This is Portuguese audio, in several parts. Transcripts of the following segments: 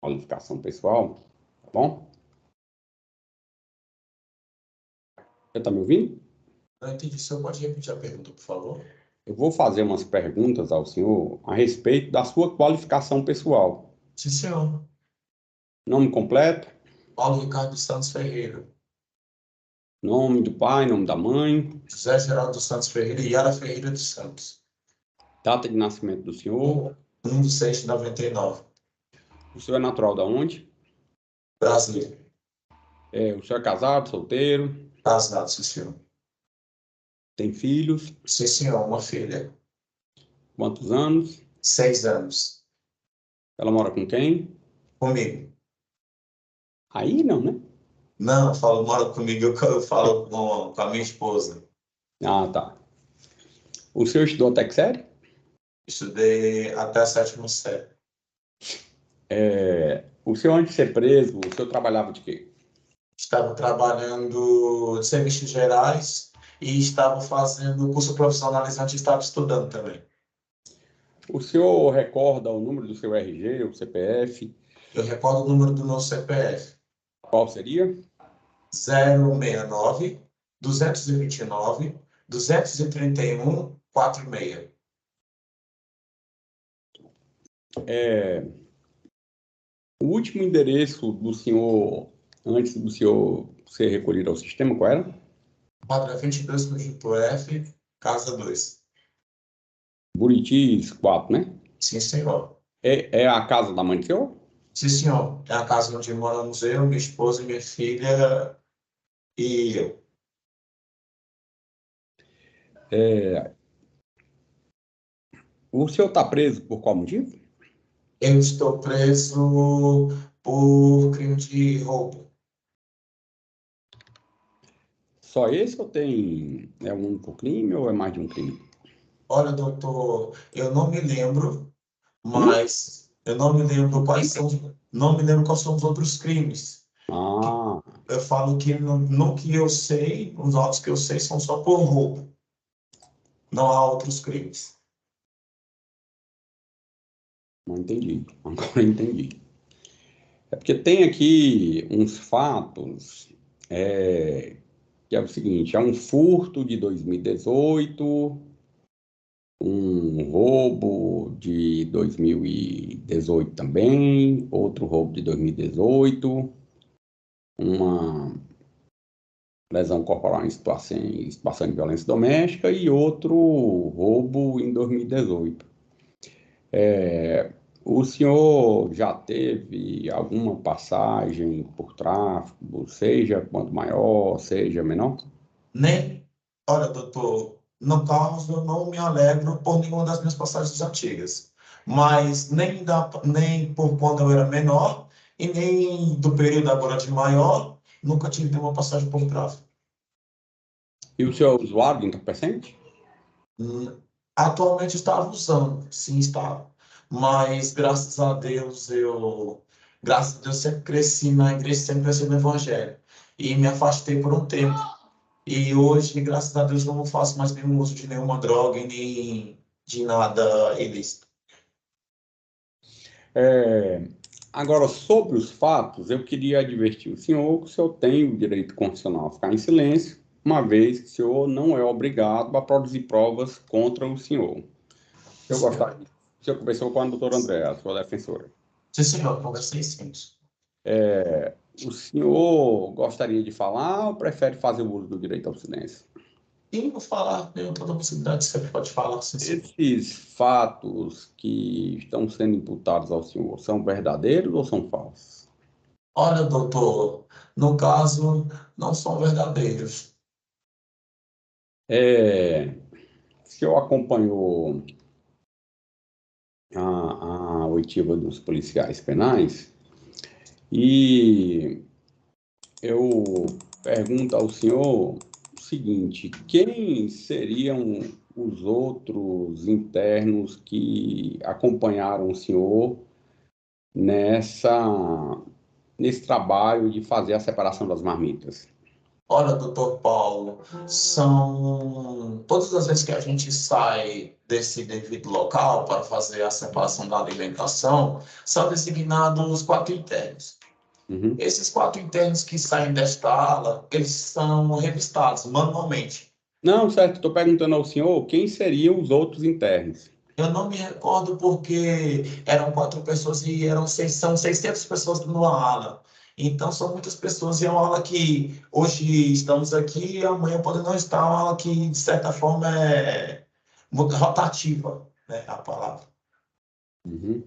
qualificação pessoal, tá bom? Você está me ouvindo? Não entendi. O senhor pode repetir a pergunta, por favor? Eu vou fazer umas perguntas ao senhor a respeito da sua qualificação pessoal. Sim, senhor. Nome completo, Paulo Ricardo Santos Ferreira. nome do pai, nome da mãe, José Geraldo dos Santos Ferreira e Yara Ferreira dos Santos. data de nascimento do senhor. 1/6/99. O senhor é natural da onde? Brasileiro. O senhor é casado, solteiro, Casado, sim, senhor. tem filhos, Sim, senhor. Uma filha. quantos anos? 6 anos. Ela mora com quem? Comigo. Aí não, né? Não, mora comigo, eu falo com a minha esposa. Ah, tá. O senhor estudou até que série? Estudei até a 7ª série. O senhor, antes de ser preso, o senhor trabalhava de quê? Estava trabalhando de serviços gerais e estava fazendo curso profissionalizante e estava estudando também. O senhor recorda o número do seu RG, o CPF? Eu recordo o número do meu CPF. Qual seria? 069 229 231 46. O último endereço do senhor, antes do senhor ser recolhido ao sistema, qual era? Quadra 22 no Juto F, casa 2. Buritis 4, né? Sim, senhor. É a casa da mãe do senhor? Sim, senhor. É a casa onde moramos eu, minha esposa, minha filha e eu. O senhor está preso por qual motivo? Eu estou preso por crime de roubo. Só esse ou tem um único crime ou é mais de um crime? Olha, doutor, eu não me lembro, Hum? mas eu não me lembro não me lembro quais são os outros crimes. Ah, Eu falo que no que eu sei, os autos que eu sei são só por roubo. Não há outros crimes. não entendi. Agora entendi. É porque tem aqui uns fatos, que é o seguinte, é um furto de 2018, um roubo de 2018 também, outro roubo de 2018, uma lesão corporal em situação de violência doméstica e outro roubo em 2018. O senhor já teve alguma passagem por tráfico, seja quanto maior, seja menor? Nem, olha, doutor, no caso, eu não me alegro por nenhuma das minhas passagens antigas. Mas nem por quando eu era menor e nem do período agora de maior, nunca tive nenhuma passagem por tráfico. E o senhor é usuário de entorpecente? Atualmente estava usando, sim, estava. Mas graças a Deus sempre cresci na igreja, sempre cresci no evangelho. E me afastei por um tempo. E hoje, graças a Deus, não faço mais nenhum uso de nenhuma droga e nem de nada ilícito. Agora, sobre os fatos, eu queria advertir o senhor que o senhor tem o direito constitucional a ficar em silêncio, uma vez que o senhor não é obrigado a produzir provas contra o senhor. Eu gostaria. O senhor conversou com a doutora Andréa, a sua defensora. Sim, senhor, conversei sim. O senhor gostaria de falar ou prefere fazer o uso do direito ao silêncio? Sim, vou falar, tenho toda a possibilidade, você pode falar, sim, senhor. Esses fatos que estão sendo imputados ao senhor são verdadeiros ou são falsos? Olha, doutor, no caso, não são verdadeiros. O senhor acompanhou a oitiva dos policiais penais e eu pergunto ao senhor o seguinte: quem seriam os outros internos que acompanharam o senhor nessa, nesse trabalho de fazer a separação das marmitas? Olha, doutor Paulo, são todas as vezes que a gente sai desse devido local para fazer a separação da alimentação, são designados 4 internos. Uhum. Esses 4 internos que saem desta ala, eles são revistados manualmente. Não, certo, estou perguntando ao senhor quem seriam os outros internos. Eu não me recordo porque eram 4 pessoas e são 600 pessoas numa ala. Então, são muitas pessoas e é uma ala que hoje estamos aqui e amanhã pode não estar, uma ala que, de certa forma, é muito rotativa, né, a palavra. Uhum.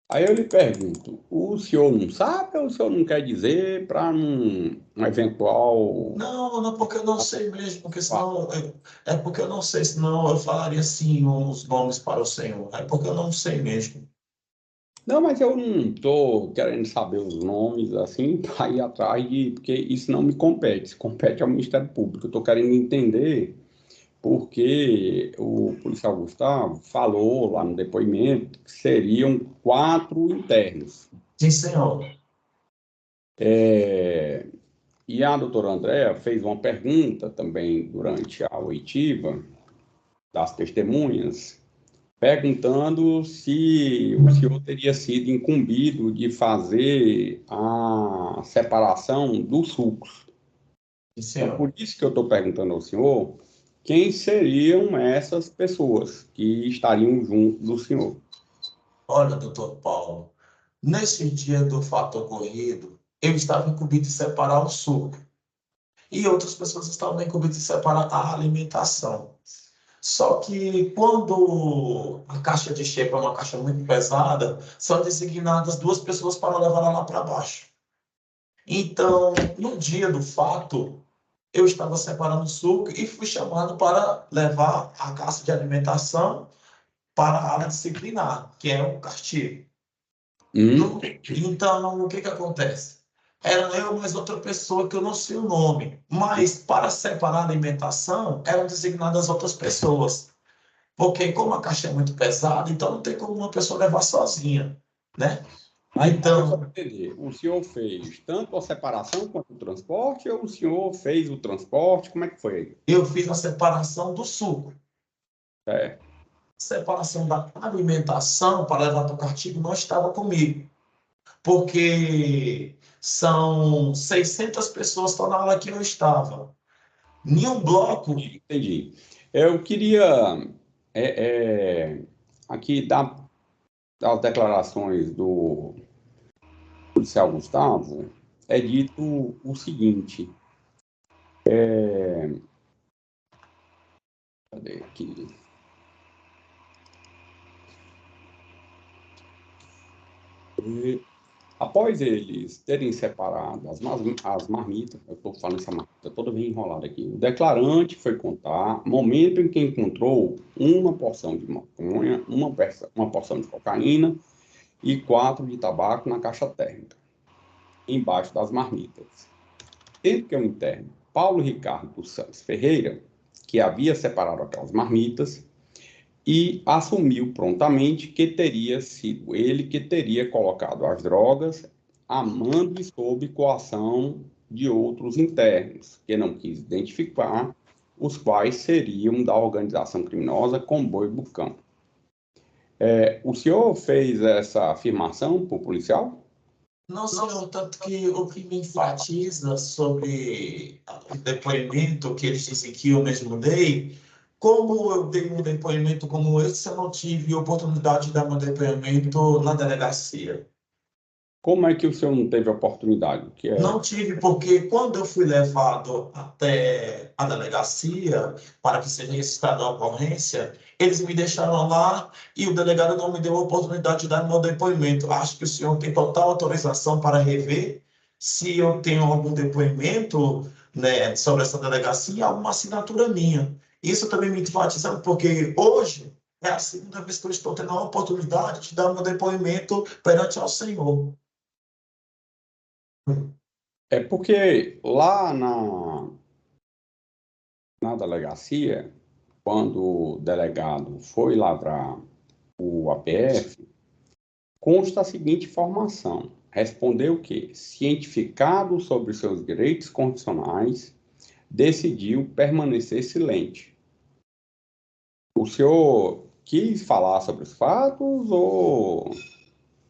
Aí eu lhe pergunto, o senhor não sabe ou o senhor não quer dizer para um eventual... Não, não, porque eu não sei mesmo, porque senão... É porque eu não sei, senão eu falaria, sim, os nomes para o Senhor. É porque eu não sei mesmo. Não, mas eu não estou querendo saber os nomes assim para ir atrás de... Porque isso não me compete, isso compete ao Ministério Público. Eu estou querendo entender porque o policial Gustavo falou lá no depoimento que seriam 4 internos. Sim, Senhor. E a doutora Andréa fez uma pergunta também durante a oitiva das testemunhas, perguntando se o senhor teria sido incumbido de fazer a separação dos sucos. Sim, Então, por Senhor. isso que eu estou perguntando ao senhor quem seriam essas pessoas que estariam junto do senhor. Olha, doutor Paulo, nesse dia do fato ocorrido, eu estava incumbido de separar o suco e outras pessoas estavam incumbidas de separar a alimentação. Só que quando a caixa de xepa é uma caixa muito pesada, são designadas 2 pessoas para levar ela lá para baixo. Então, no dia do fato, eu estava separando o suco e fui chamado para levar a caixa de alimentação para a área disciplinar, que é o castigo. Hum? Então, o que que acontece? Era eu mais outra pessoa que eu não sei o nome, mas para separar a alimentação eram designadas outras pessoas, porque como a caixa é muito pesada, então não tem como uma pessoa levar sozinha, né? Aí eu só Então, entender, o senhor fez tanto a separação quanto o transporte, ou o senhor fez o transporte? Como é que foi? eu fiz a separação do suco. É. Separação da alimentação para levar para o castigo não estava comigo, porque são 600 pessoas só na hora que eu estava. Nenhum bloco. Entendi. Eu queria é, é, aqui dar as declarações do policial Gustavo. É dito o seguinte: cadê aqui? Após eles terem separado as marmitas, eu estou falando essa marmita toda bem enrolada aqui, o declarante foi contar o momento em que encontrou uma porção de maconha, uma porção de cocaína e 4 de tabaco na caixa térmica, embaixo das marmitas. Tendo que o interno Paulo Ricardo dos Santos Ferreira, que havia separado aquelas marmitas, e assumiu prontamente que teria sido ele que teria colocado as drogas a mando e sob coação de outros internos, que não quis identificar, os quais seriam da organização criminosa Comboio do Campo. O senhor fez essa afirmação para o policial? Não, senhor, tanto que o que me enfatiza sobre o depoimento que eles dizem que eu mesmo dei, como eu dei um depoimento como esse, eu não tive oportunidade de dar meu depoimento na delegacia. Como é que o senhor não teve oportunidade? Que Não é tive, porque quando eu fui levado até a delegacia para que seja registrada a ocorrência, eles me deixaram lá e o delegado não me deu a oportunidade de dar meu depoimento. Acho que o senhor tem total autorização para rever se eu tenho algum depoimento, né, sobre essa delegacia, alguma assinatura minha. Isso também me enfatiza, porque hoje é a segunda vez que eu estou tendo a oportunidade de dar meu depoimento perante ao Senhor. é porque lá na delegacia, quando o delegado foi lavrar o APF, consta a seguinte informação: respondeu que, cientificado sobre seus direitos constitucionais, decidiu permanecer silente. O senhor quis falar sobre os fatos ou...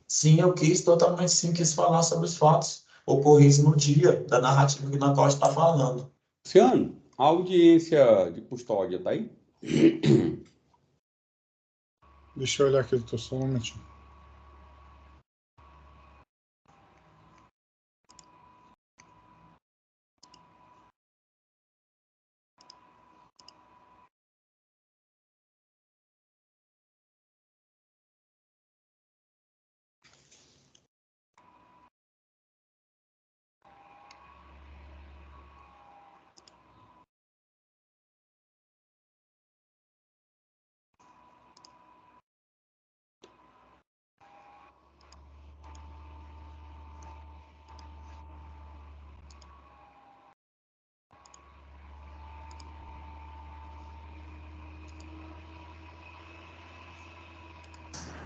Sim, eu quis, totalmente sim, quis falar sobre os fatos ocorridos no dia da narrativa que na qual está falando. Luciano, a audiência de custódia está aí? Deixa eu olhar aqui, doutor, só um momentinho.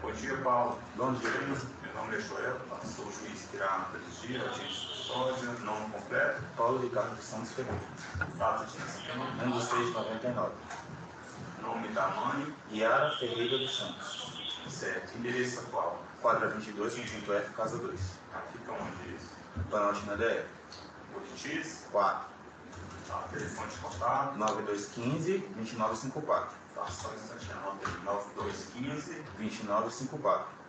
Bom dia, Paulo. Bom dia. Meu nome é Joel, sou juiz que irá presidir a audiência de custódia, nome completo. Paulo Ricardo dos Santos Ferreira. Data de nascimento. 1 de 6 de 99. Nome da mãe. Yara Ferreira dos Santos. Certo. Endereço atual. Quadra 22, Conjunto F, Casa 2. Fica onde isso? Planalto na DR. Ortiz. 4. Tá. Telefone de contato. 9215-2954. Tá. Só um instantinho. 9215. 2954.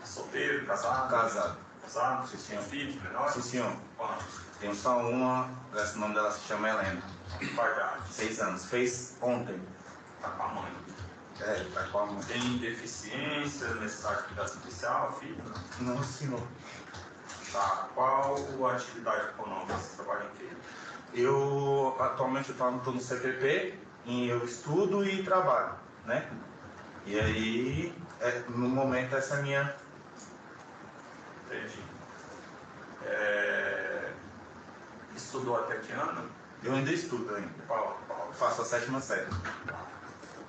Solteiro, casado? Casado. Casado? Sim, senhor. Filho, menor? Sim, senhor. Quantos? Tenho só uma, o nome dela se chama Helena. Qual idade? 6 anos. Fez ontem. Tá com a mãe. Tá com a mãe. Tem deficiência, necessidade de cuidado especial, filho? Não, senhor. Tá. Qual a atividade econômica? Você trabalha em quê? Eu, atualmente, estou no CPP, e eu estudo e trabalho, né? E aí, no momento, essa é a minha... Entendi. Estudou até que ano? Eu ainda estudo ainda. Qual? Faço a 7ª série.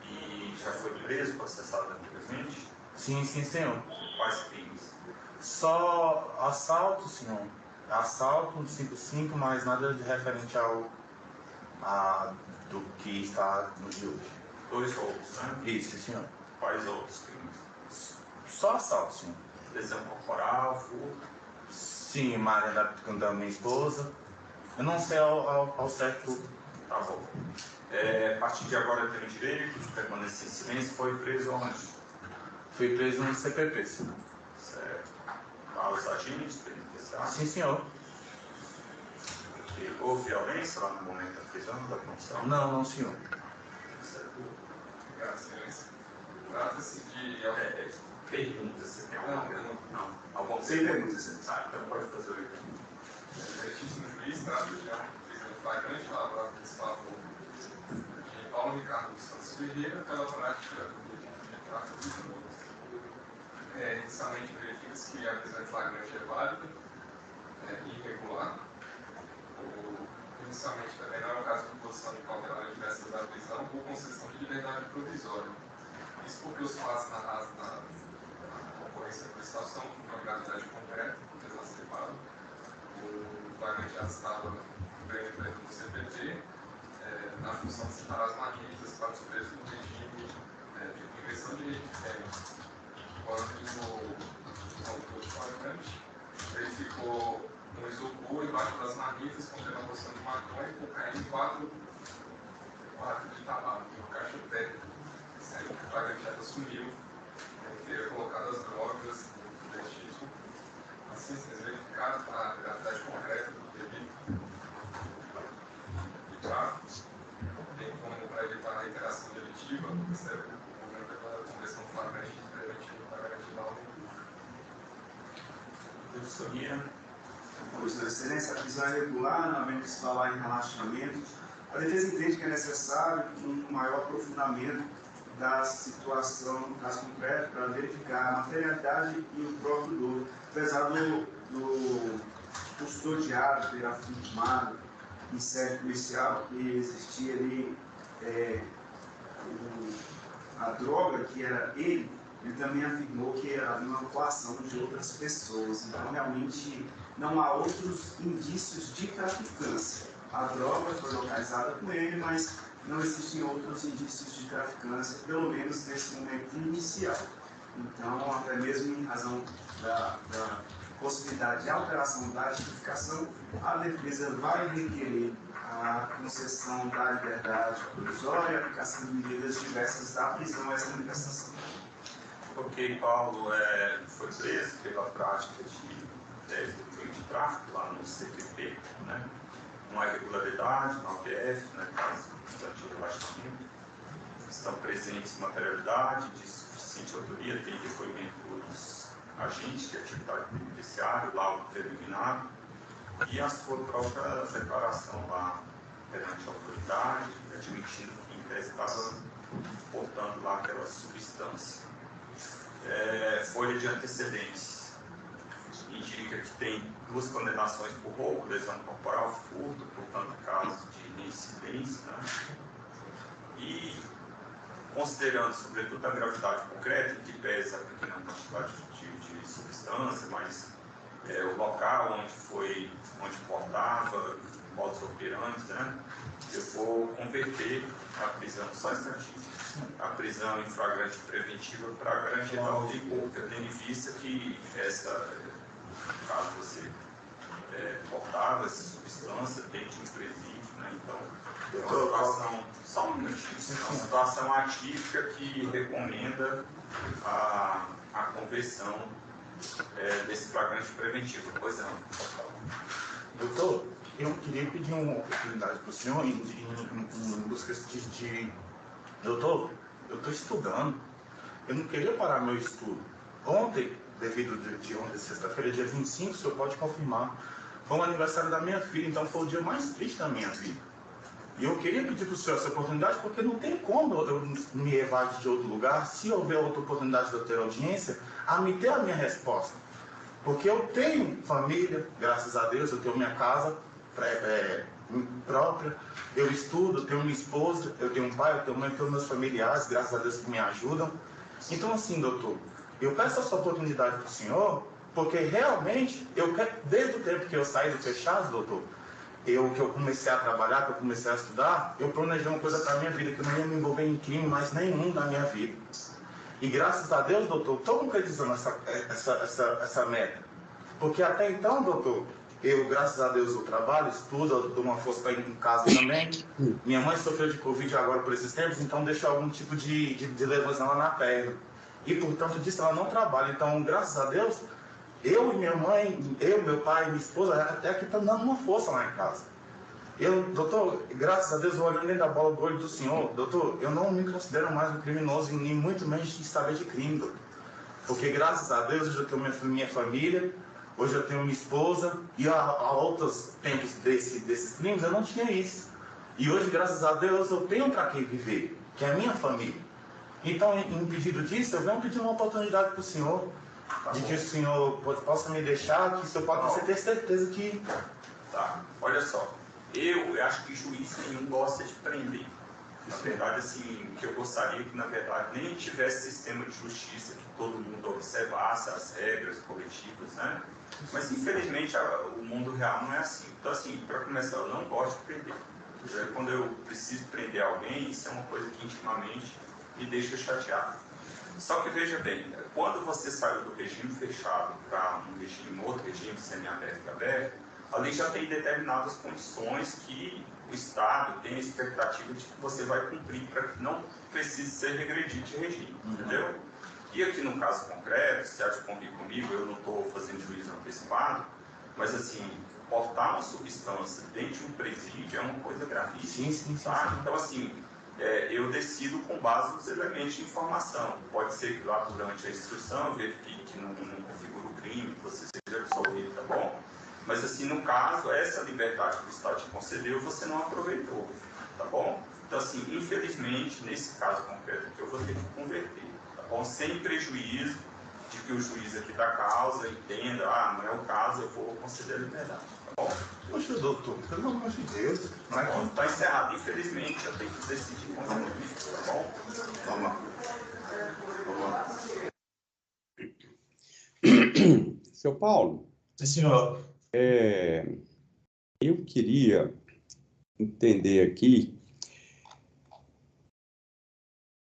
E já foi preso, processado anteriormente? Sim, senhor. Quais crimes? Só assalto, senhor. Assalto, 55, mas nada de referente do que está no de hoje. 2 roubos, né? Isso, senhor. Quais outros crimes? Só assalto, senhor. Lesão corporal, furto? Sim, Maria da minha esposa. Eu não sei ao certo. Tá bom. A partir de agora tem o direito de permanecer em silêncio. Foi preso onde? Fui preso no CPP, senhor. Certo. Aos agentes penitenciários? Sim, senhor. Houve violência lá no momento da prisão, da condição? Não, senhor. Certo. Obrigado, excelência. Trata-se de... Perguntas, você tem alguma pergunta? Não. Alguma Sem perguntas, senhor. Então pode fazer o Legítimo juiz, trata-se de uma prisão flagrante lavrada principal de Paulo Ricardo dos Santos Ferreira pela prática de tráfico de drogas. Inicialmente verifica-se que a prisão flagrante é válida e irregular. Inicialmente também não é o caso de imposição de cautelar em diversas da prisão ou concessão de liberdade provisória. Isso porque os fatos narrados na ocorrência da prestação com uma gravidade concreta, exacerbada. O flagrante já estava bem preto no CPT, na função de separar as marmitas para os presos do regime de ingressão de regime diferente. Quando o autor de flagrante verificou um isopor embaixo das marmitas contendo a porção de maconha, cocaína e 4 de tabaco, no caixa técnico. Sendo que o flagrante já assumiu ter colocado as drogas no tipo, assim, vocês verificaram a gravidade concreta do delito de tráfico, bem como para evitar a reiteração delitiva, o Ministério Público da Convenção Flagrante preventivo para garantir a ordem pública. Sua Excelência, a prisão é regular, não havendo que se falar em relaxamento. A defesa entende que é necessário um maior aprofundamento da situação, caso concreto, para verificar a materialidade e o próprio dolo. Apesar do custodiado ter afirmado em sede policial que existia ali a droga, que era ele, ele também afirmou que havia uma coação de outras pessoas. Então, realmente, não há outros indícios de traficância. A droga foi localizada com ele, mas não existem outros indícios de traficância, pelo menos nesse momento inicial. Então, até mesmo em razão da possibilidade de alteração da justificação, a defesa vai requerer a concessão da liberdade provisória e a aplicação de medidas diversas da prisão a essa manifestação. Porque Paulo foi preso pela prática de tráfico lá no CPP, né? Uma irregularidade no APF, né? Caso substantivo lastivo. Estão presentes materialidade de suficiente autoria, tem depoimento dos agentes de atividade penitenciária, laudo preliminar, e a sua própria declaração lá perante a autoridade, admitindo que em tese estava portando lá aquela substância. Folha de antecedentes indica que tem 2 condenações por roubo, lesão corporal, furto, portanto, caso de reincidência, né? E considerando, sobretudo, a gravidade concreta, que pesa a pequena quantidade de substância, mas o local onde portava, modus operandi, né? Eu vou converter a prisão, só estatística, a prisão em flagrante preventiva para garantir tal rigor, tendo em vista que caso você portava essa substância dentro de um presídio, né? Então, é uma situação, só um minutinho, é uma situação atípica que recomenda a conversão desse flagrante preventivo. Pois não. Doutor, eu queria pedir uma oportunidade para o senhor em busca de... Doutor, eu estou estudando. Eu não queria parar meu estudo. Ontem, devido de ontem, sexta-feira, dia 25, o senhor pode confirmar, foi o aniversário da minha filha, então foi o dia mais triste da minha vida. E eu queria pedir para o senhor essa oportunidade, porque não tem como eu me evadir de outro lugar, se houver outra oportunidade de eu ter audiência, a me ter a minha resposta. Porque eu tenho família, graças a Deus, eu tenho minha casa própria, eu estudo, eu tenho minha esposa, eu tenho um pai, eu tenho mãe, eu tenho meus familiares, graças a Deus, que me ajudam. Então, assim, doutor, eu peço essa oportunidade para o senhor, porque realmente, desde o tempo que eu saí do fechado, doutor, que eu comecei a trabalhar, que eu comecei a estudar, eu planejei uma coisa para a minha vida, que eu não ia me envolver em crime mais nenhum na minha vida. E graças a Deus, doutor, estou concretizando essa meta. Porque até então, doutor, eu, graças a Deus, eu trabalho, estudo, eu dou uma força para ir em casa também. Minha mãe sofreu de Covid agora por esses tempos, então deixou algum tipo de lesão lá na perna. E, portanto, disso ela não trabalha. Então, graças a Deus, eu e minha mãe, eu, meu pai, minha esposa, até que estão dando uma força lá em casa. Doutor, graças a Deus, eu olhando dentro da bola do olho do senhor, doutor, eu não me considero mais um criminoso, nem muito menos de saber de crime, doutor. Porque, graças a Deus, hoje eu tenho minha família, hoje eu tenho minha esposa, e há outros tempos desses crimes eu não tinha isso. E hoje, graças a Deus, eu tenho para quem viver, que é a minha família. Então, em pedido disso, eu venho pedir uma oportunidade para o senhor, de que o senhor possa me deixar, que o senhor pode ter certeza que... Tá, olha só. Eu acho que juiz nenhum gosta de prender. Na verdade, assim, que eu gostaria que, na verdade, nem tivesse sistema de justiça, que todo mundo observasse as regras coletivas, né? Mas, infelizmente, o mundo real não é assim. Então, assim, para começar, eu não gosto de prender. Quando eu preciso prender alguém, isso é uma coisa que intimamente me deixa chateado. Só que, veja bem, quando você saiu do regime fechado para um outro regime semiaberto e aberto, ali já tem determinadas condições que o Estado tem a expectativa de que você vai cumprir para que não precise ser regredido de regime, entendeu? E aqui no caso concreto, se há de convir comigo, eu não estou fazendo juízo antecipado, mas assim, portar uma substância dentro de um presídio é uma coisa gravíssima. Sim. Tá? Então assim, eu decido com base nos elementos de informação. Pode ser que lá durante a instrução eu verifique que não configura o crime, que você seja absolvido, tá bom? Mas assim, no caso, essa liberdade que o Estado te concedeu, você não aproveitou, tá bom? Então assim, infelizmente, nesse caso concreto aqui, eu vou ter que converter, tá bom? Sem prejuízo de que o juiz aqui da causa entenda, não é o caso, eu vou conceder a liberdade, tá bom? Poxa, doutor, pelo amor de Deus. Tá bom? Tá encerrado, infelizmente, eu tenho que decidir contra o juiz, tá bom? Vamos lá. Seu Paulo, Sim, senhor. eu queria entender aqui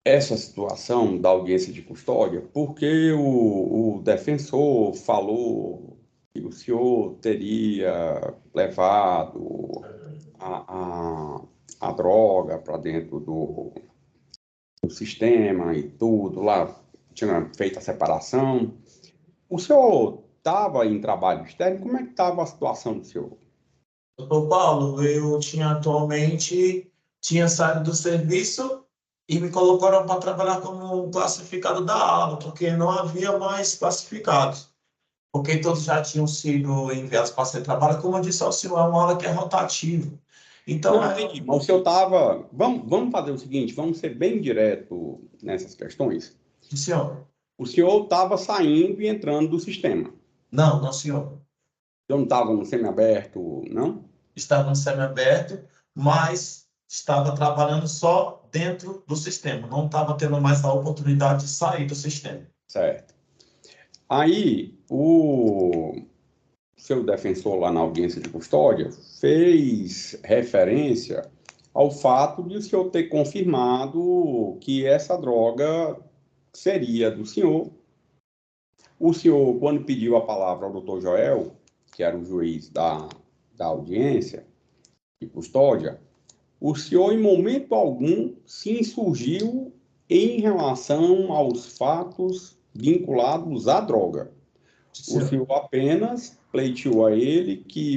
essa situação da audiência de custódia, porque o defensor falou que o senhor teria levado a droga para dentro do sistema e tudo, lá tinha feito a separação. O senhor estava em trabalho externo? Como é que estava a situação do senhor? Doutor Paulo, eu tinha saído do serviço e me colocaram para trabalhar como classificado da ala, porque não havia mais classificados, porque todos já tinham sido enviados para ser trabalho. Como eu disse ao senhor, é uma ala que é rotativa. Então, Não, entendi. Mas o senhor estava... Vamos fazer o seguinte, vamos ser bem direto nessas questões. senhor, O senhor estava saindo e entrando do sistema. não, senhor. Eu não estava no semiaberto, não? Estava no semiaberto, mas estava trabalhando só dentro do sistema. Não estava tendo mais a oportunidade de sair do sistema. Certo. Aí, o seu defensor lá na audiência de custódia fez referência ao fato de o senhor ter confirmado que essa droga seria do senhor. O senhor, quando pediu a palavra ao doutor Joel, que era o juiz da audiência de custódia, o senhor, em momento algum, se insurgiu em relação aos fatos vinculados à droga. O senhor apenas pleiteou a ele que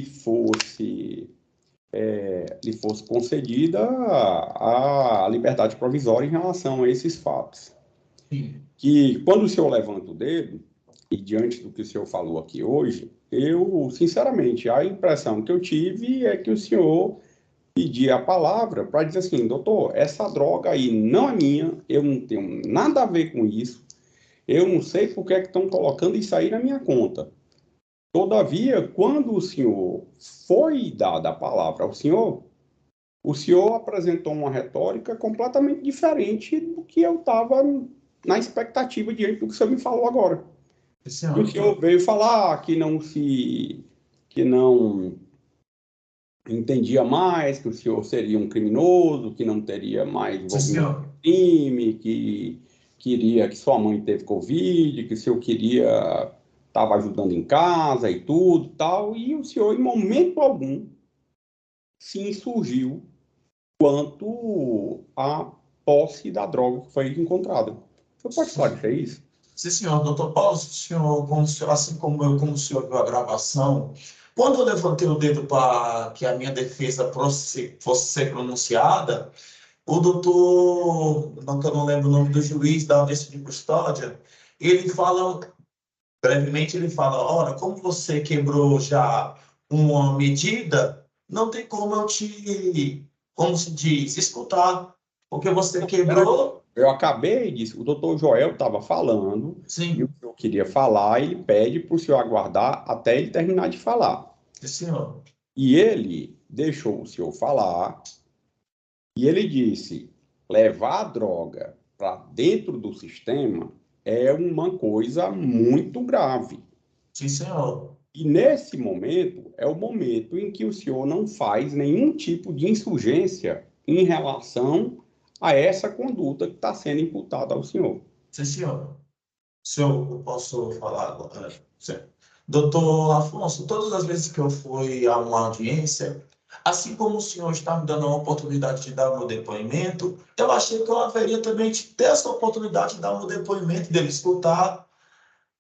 lhe fosse concedida a liberdade provisória em relação a esses fatos. Sim. Que, quando o senhor levanta o dedo, e diante do que o senhor falou aqui hoje, eu, sinceramente, a impressão que eu tive é que o senhor pedia a palavra para dizer assim, doutor, essa droga aí não é minha, eu não tenho nada a ver com isso, eu não sei por que é que estão colocando isso aí na minha conta. Todavia, quando o senhor foi dada a palavra ao senhor, o senhor apresentou uma retórica completamente diferente do que eu estava na expectativa diante do que o senhor me falou agora. O senhor veio falar que não entendia mais, que o senhor seria um criminoso, que não teria mais envolvimento no crime, que queria que sua mãe teve Covid, que o senhor estava ajudando em casa e tudo, tal, e o senhor, em momento algum, se insurgiu quanto à posse da droga que foi encontrada. O senhor pode esclarecer isso? Sim, senhor. Doutor Paulo, assim como o senhor viu a gravação, quando eu levantei o dedo para que a minha defesa fosse ser pronunciada, o doutor, não que eu não lembro o nome do juiz da audiência de custódia, ele fala, brevemente, ele fala, olha, como você quebrou já uma medida, não tem como eu como se diz, escutar, porque você quebrou... Eu acabei disso, o doutor Joel estava falando, Sim. E o senhor queria falar, ele pede para o senhor aguardar até ele terminar de falar. Sim, senhor. E ele deixou o senhor falar, e ele disse, levar a droga para dentro do sistema é uma coisa muito grave. Sim, senhor. E nesse momento, é o momento em que o senhor não faz nenhum tipo de insurgência em relação a essa conduta que está sendo imputada ao senhor. Sim, senhor. Se eu posso falar agora? Sim. Doutor Afonso, todas as vezes que eu fui a uma audiência, assim como o senhor está me dando a oportunidade de dar o meu depoimento, eu achei que eu haveria também de ter essa oportunidade de dar o meu depoimento, dele escutar.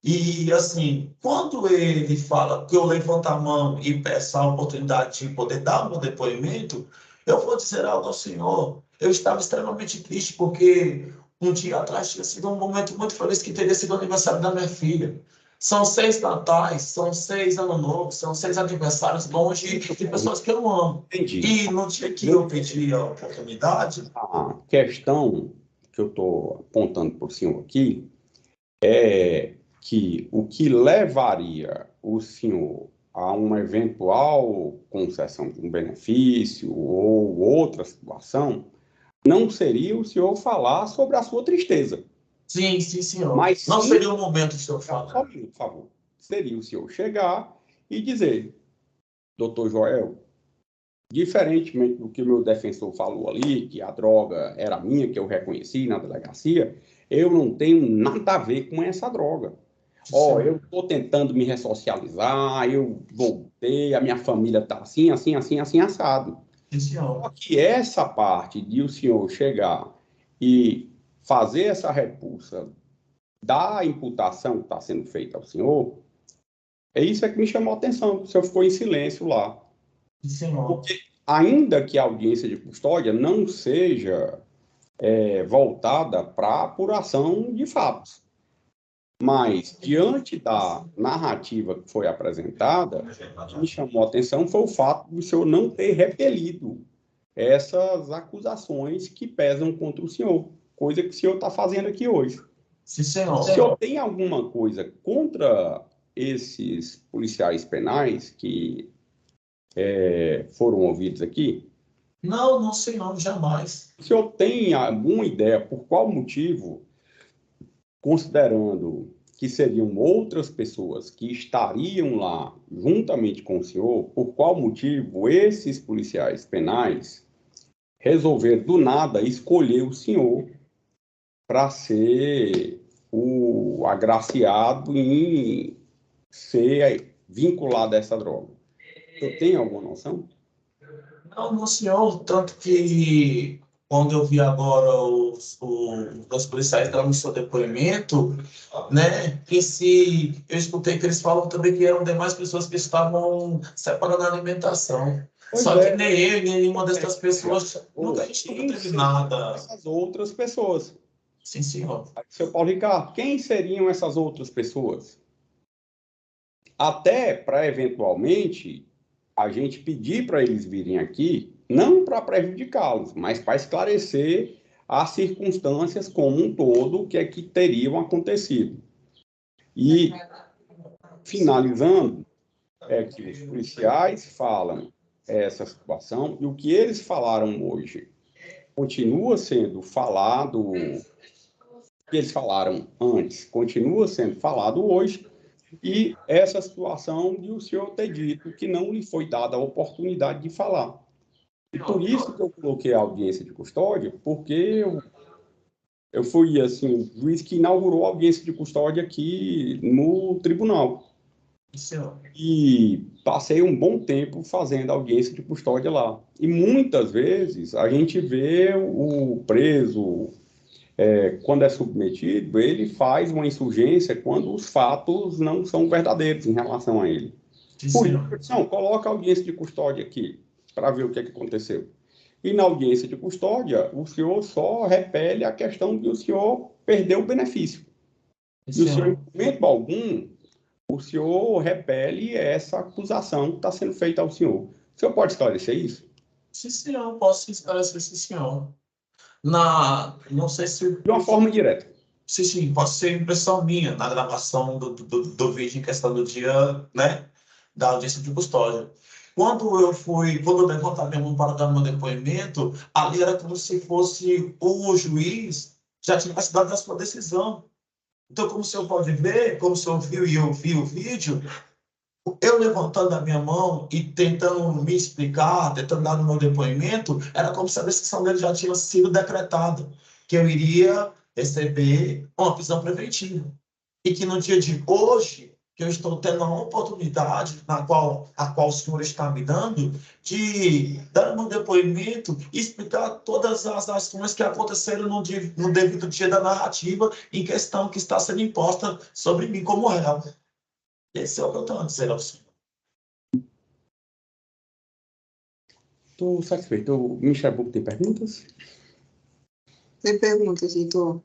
E, assim, quando ele fala que eu levanto a mão e peço a oportunidade de poder dar o meu depoimento, eu vou dizer algo ao senhor. Eu estava extremamente triste porque um dia atrás tinha sido um momento muito feliz que teria sido o aniversário da minha filha. São 6 natais, são 6 anos novos, são 6 aniversários longe de pessoas que eu amo. Entendi. E no dia que eu pedi a oportunidade... A questão que eu estou apontando para o senhor aqui é que o que levaria o senhor a uma eventual concessão de um benefício ou outra situação não seria o senhor falar sobre a sua tristeza. Sim, sim, senhor. Mas Não sim, seria o momento de eu só um falar. minuto, por favor. Seria o senhor chegar e dizer, doutor Joel, diferentemente do que o meu defensor falou ali, que a droga era minha, que eu reconheci na delegacia, eu não tenho nada a ver com essa droga. Ó, eu estou tentando me ressocializar, eu voltei, a minha família está assim, assim, assim, assim, assado. Sim, senhor. Só que essa parte de o senhor chegar e fazer essa repulsa da imputação que está sendo feita ao senhor, é isso que me chamou a atenção. O senhor ficou em silêncio lá. Sim, senhor. Porque, ainda que a audiência de custódia não seja voltada para a apuração de fatos, mas, diante da narrativa que foi apresentada, o que me chamou a atenção foi o fato do senhor não ter repelido essas acusações que pesam contra o senhor, coisa que o senhor está fazendo aqui hoje. Sim, senhor. O senhor tem alguma coisa contra esses policiais penais que foram ouvidos aqui? Não, não, senhor, jamais. O senhor tem alguma ideia por qual motivo, considerando que seriam outras pessoas que estariam lá juntamente com o senhor, por qual motivo esses policiais penais resolveram do nada escolher o senhor para ser o agraciado em ser vinculado a essa droga? O senhor tem alguma noção? Não, não, senhor, tanto que quando eu vi agora os policiais dando seu depoimento, né, que se eu escutei que eles falam também que eram demais pessoas que estavam separando a alimentação. Pois Só é. que nem eu, nem nenhuma dessas pessoas, nunca, a gente nunca Quem teve seriam nada. essas outras pessoas? Sim, senhor. Seu Paulo Ricardo, quem seriam essas outras pessoas? Até para, eventualmente, a gente pedir para eles virem aqui, não para prejudicá-los, mas para esclarecer as circunstâncias como um todo, que é que teriam acontecido. E, finalizando, é que os policiais falam essa situação e o que eles falaram hoje continua sendo falado, o que eles falaram antes continua sendo falado hoje, e essa situação de o senhor ter dito que não lhe foi dada a oportunidade de falar. E por isso que eu coloquei a audiência de custódia, porque eu fui assim, o juiz que inaugurou a audiência de custódia aqui no tribunal. Sim, senhor. E passei um bom tempo fazendo audiência de custódia lá. E muitas vezes a gente vê o preso, quando é submetido, ele faz uma insurgência quando os fatos não são verdadeiros em relação a ele. Sim, Por senhor. isso, não, coloca a audiência de custódia aqui, para ver o que aconteceu. E na audiência de custódia, o senhor só repele a questão de o senhor perder o benefício. Sim, E o senhor, senhor. em momento algum, o senhor repele essa acusação que está sendo feita ao senhor. O senhor pode esclarecer isso? Sim, senhor, posso esclarecer, sim, senhor. Não sei se... De uma forma direta. Sim, sim, pode ser impressão minha na gravação do vídeo em questão do dia, né, da audiência de custódia. Quando eu levantei minha mão para dar meu depoimento, ali era como se fosse o juiz já tivesse dado a sua decisão. Então, como o senhor pode ver, como o senhor viu e eu vi o vídeo, eu levantando a minha mão e tentando me explicar, tentando dar o meu depoimento, era como se a decisão dele já tinha sido decretada, que eu iria receber uma prisão preventiva. E que no dia de hoje, que eu estou tendo a oportunidade, a qual o senhor está me dando, de dar o meu depoimento e explicar todas as ações que aconteceram no devido dia da narrativa em questão que está sendo imposta sobre mim como réu. Esse é o que eu estou a dizer ao senhor. Estou satisfeito. O Michel Buch tem perguntas? Sem perguntas, doutor.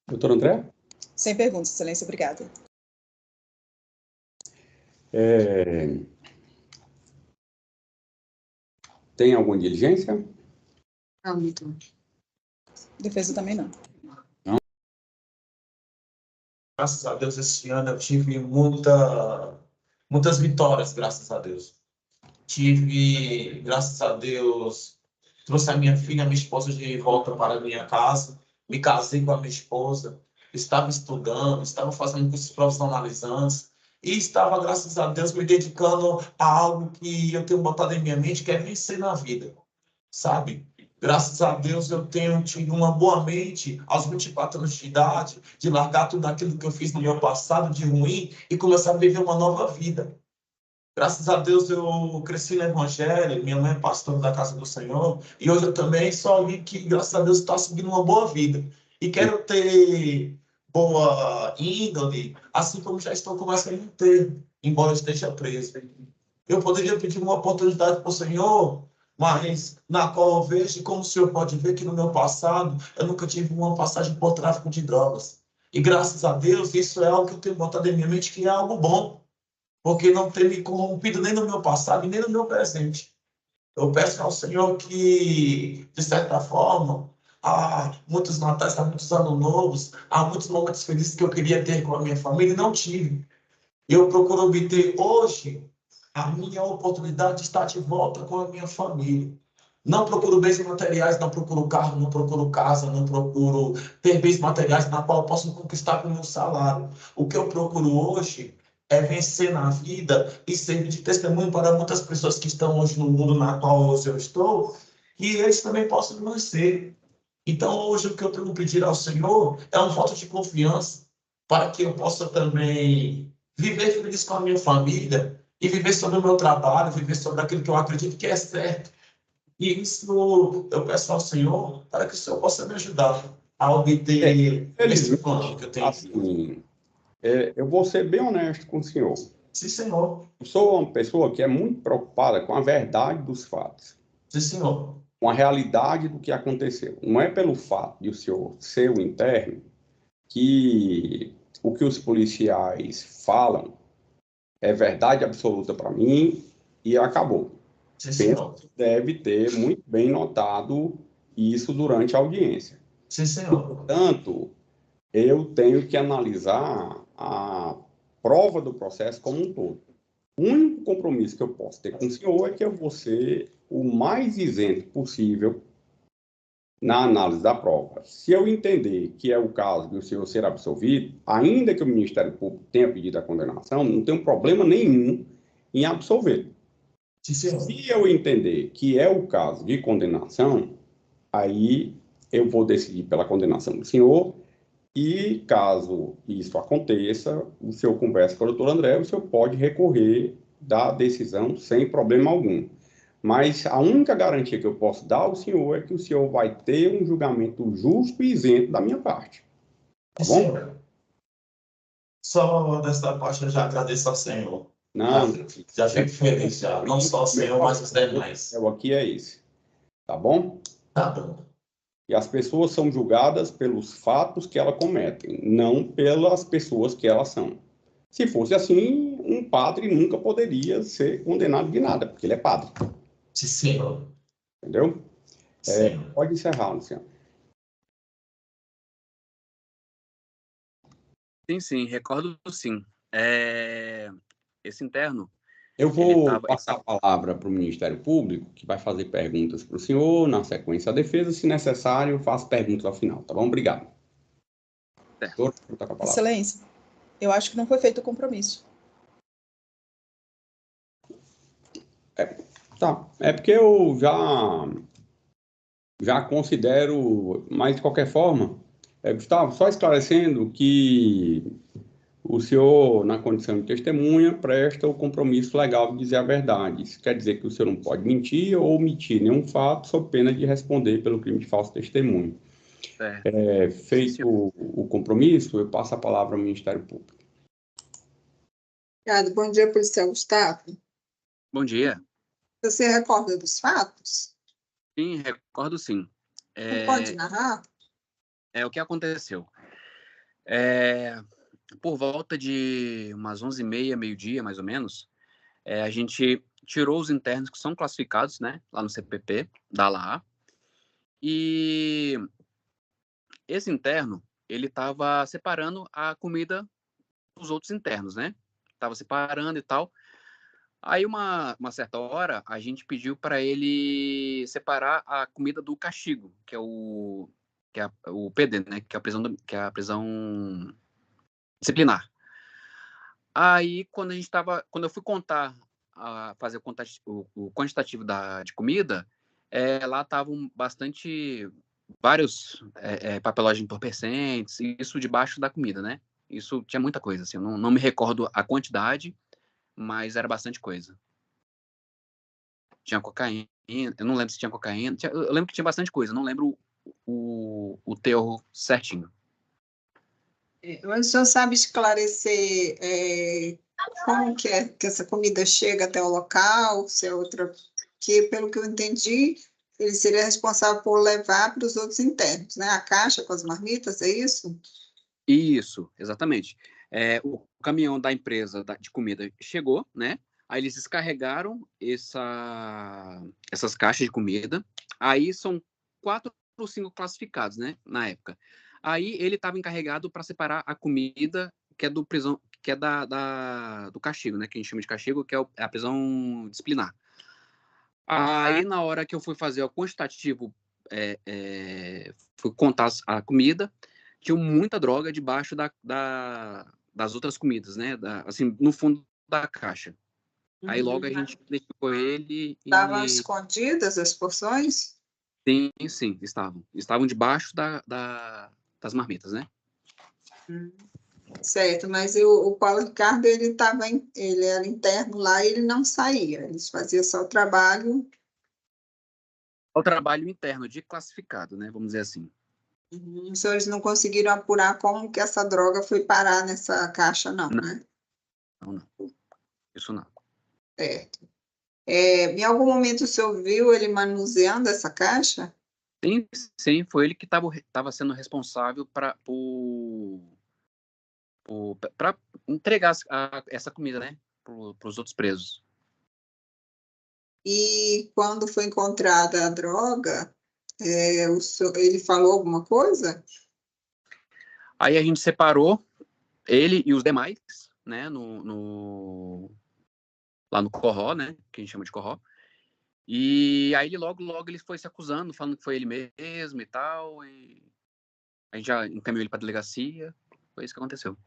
Doutor André? Sem perguntas, excelência, obrigada. Tem alguma diligência? Não, doutor. Defesa também não. Graças a Deus, esse ano eu tive muitas vitórias, graças a Deus. Graças a Deus, trouxe a minha filha, a minha esposa de volta para a minha casa. me casei com a minha esposa, estava estudando, estava fazendo cursos profissionalizantes e estava, graças a Deus, me dedicando a algo que eu tenho botado em minha mente, que é vencer na vida, sabe? Graças a Deus eu tenho tido uma boa mente aos 24 anos de idade, de largar tudo aquilo que eu fiz no meu passado de ruim e começar a viver uma nova vida. Graças a Deus eu cresci no Evangelho, minha mãe é pastora da Casa do Senhor, e hoje eu também sou alguém que, graças a Deus, está seguindo uma boa vida. E quero ter boa índole, assim como já estou começando a ter, embora eu esteja preso. Eu poderia pedir uma oportunidade para o Senhor, mas na qual eu vejo, como o Senhor pode ver que no meu passado, eu nunca tive uma passagem por tráfico de drogas. E graças a Deus, isso é algo que eu tenho botado em minha mente, que é algo bom, porque não tem me corrompido nem no meu passado e nem no meu presente. Eu peço ao Senhor que, de certa forma, há muitos natais, há muitos anos novos, há muitos momentos felizes que eu queria ter com a minha família e não tive. Eu procuro obter hoje a minha oportunidade de estar de volta com a minha família. Não procuro bens materiais, não procuro carro, não procuro casa, não procuro ter bens materiais na qual eu posso conquistar com o meu salário. O que eu procuro hoje é vencer na vida e servir de testemunho para muitas pessoas que estão hoje no mundo na qual hoje eu estou, e eles também possam vencer. Então, hoje, o que eu tenho que pedir ao Senhor é um voto de confiança para que eu possa também viver feliz com a minha família e viver sobre o meu trabalho, viver sobre aquilo que eu acredito que é certo. E isso eu peço ao Senhor para que o Senhor possa me ajudar a obter esse plano que eu tenho. Assim, eu vou ser bem honesto com o senhor. Sim, Senhor. Eu sou uma pessoa que é muito preocupada com a verdade dos fatos, Sim, Senhor. com a realidade do que aconteceu. Não é pelo fato de o senhor ser o interno que o que os policiais falam é verdade absoluta para mim e acabou. Sim, Senhor. Penso que deve ter muito bem notado isso durante a audiência. Sim, Senhor. Portanto, eu tenho que analisar a prova do processo como um todo. O único compromisso que eu posso ter com o senhor é que eu vou ser o mais isento possível na análise da prova. Se eu entender que é o caso de o senhor ser absolvido, ainda que o Ministério Público tenha pedido a condenação, não tem problema nenhum em absolver. Sim, Senhor. Se eu entender que é o caso de condenação, aí eu vou decidir pela condenação do senhor. E, caso isso aconteça, o senhor conversa com o doutor André, o senhor pode recorrer da decisão sem problema algum. Mas a única garantia que eu posso dar ao senhor é que o senhor vai ter um julgamento justo e isento da minha parte. Tá bom? Senhor. Só desta parte eu já agradeço ao Senhor. Não. Já fico feliz, já. Não só o Senhor, mas os demais. O aqui é esse. Tá bom? Tá bom. E as pessoas são julgadas pelos fatos que elas cometem, não pelas pessoas que elas são. Se fosse assim, um padre nunca poderia ser condenado de nada, porque ele é padre. Sim, Senhor. Entendeu? Sim. Pode encerrar, Luciano. Sim, recordo sim. Esse interno... Eu vou passar a palavra para o Ministério Público, que vai fazer perguntas para o senhor, na sequência a defesa, se necessário, eu faço perguntas ao final, tá bom? Obrigado. Doutor, tá com a palavra. Excelência, eu acho que não foi feito o compromisso. Tá, é porque eu já considero, mas de qualquer forma, Gustavo, só esclarecendo que o senhor, na condição de testemunha, presta o compromisso legal de dizer a verdade. Isso quer dizer que o senhor não pode mentir ou omitir nenhum fato, sob pena de responder pelo crime de falso testemunho. Feito o compromisso, eu passo a palavra ao Ministério Público. Obrigada. Bom dia, policial Gustavo. Bom dia. Você recorda dos fatos? Sim, recordo sim. Não pode narrar? O que aconteceu? Por volta de umas 11h30, meio-dia, mais ou menos, a gente tirou os internos que são classificados, né, lá no CPP, da LAA, e esse interno, ele estava separando a comida dos outros internos, né? Estava separando e tal. Aí, uma certa hora, a gente pediu para ele separar a comida do castigo, que é que é o PD, né? Que é a prisão disciplinar. Aí, quando eu fui contar, fazer o quantitativo de comida, lá estavam vários papelões entorpecentes, isso debaixo da comida, né? Isso tinha muita coisa, assim, eu não me recordo a quantidade, mas era bastante coisa. Tinha cocaína, eu não lembro se tinha cocaína, eu lembro que tinha bastante coisa, não lembro o teor certinho. O senhor sabe esclarecer como que é que essa comida chega até o local, se é outra, que pelo que eu entendi, ele seria responsável por levar para os outros internos, né? A caixa com as marmitas, é isso? Isso, exatamente. O caminhão da empresa de comida chegou, né? Aí eles descarregaram essas caixas de comida. Aí são 4 ou 5 classificados, né? Na época. Aí ele estava encarregado para separar a comida que é do prisão, que é do castigo, né? Que a gente chama de castigo, que é a prisão disciplinar. Aí na hora que eu fui fazer o quantitativo, fui contar a comida, tinha muita droga debaixo das outras comidas, né? Assim, no fundo da caixa. Aí logo a gente identificou ele e... Estavam escondidas as porções? Sim, estavam. Estavam debaixo das marmitas, né? Certo, mas o Paulo Ricardo, ele era interno lá e ele não saía, eles faziam só o trabalho. O trabalho interno de classificado, né? Vamos dizer assim. Os senhores não conseguiram apurar como que essa droga foi parar nessa caixa, não, né? Não. Isso não. Certo. Em algum momento o senhor viu ele manuseando essa caixa? Sim, foi ele que estava sendo responsável para entregar essa comida, né? Para os outros presos. E quando foi encontrada a droga, ele falou alguma coisa? Aí a gente separou ele e os demais, né? Lá no Corró, né? Que a gente chama de Corró. E aí logo ele foi se acusando, falando que foi ele mesmo e tal. E a gente já encaminhou ele para a delegacia. Foi isso que aconteceu.